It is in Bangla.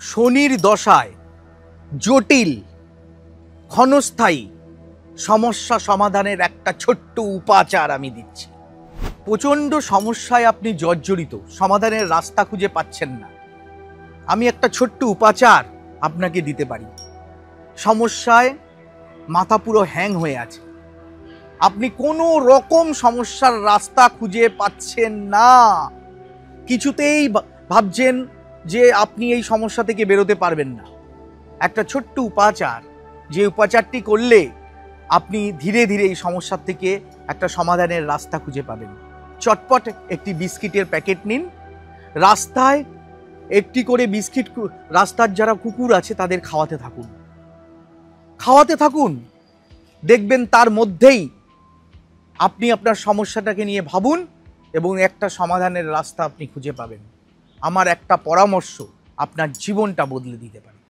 শনির দশায় জটিল ক্ষণস্থায়ী সমস্যা সমাধানের একটা ছোট্ট উপাচার আমি দিচ্ছি। প্রচণ্ড সমস্যায় আপনি জর্জরিত, সমাধানের রাস্তা খুঁজে পাচ্ছেন না, আমি একটা ছোট্ট উপাচার আপনাকে দিতে পারি। সমস্যায় মাথা পুরো হ্যাং হয়ে আছে, আপনি কোনো রকম সমস্যার রাস্তা খুঁজে পাচ্ছেন না, কিছুতেই ভাবছেন যে আপনি এই সমস্যা থেকে বেরোতে পারবেন না। একটা ছোট্ট উপাচার, যে উপাচারটি করলে আপনি ধীরে ধীরে এই সমস্যার থেকে একটা সমাধানের রাস্তা খুঁজে পাবেন। চটপট একটি বিস্কিটের প্যাকেট নিন, রাস্তায় একটি করে বিস্কিট রাস্তার যারা কুকুর আছে তাদের খাওয়াতে থাকুন, দেখবেন তার মধ্যেই আপনি আপনার সমস্যাটাকে নিয়ে ভাবুন এবং একটা সমাধানের রাস্তা আপনি খুঁজে পাবেন। আমার একটা পরামর্শ আপনার জীবনটা বদলে দিতে পারে।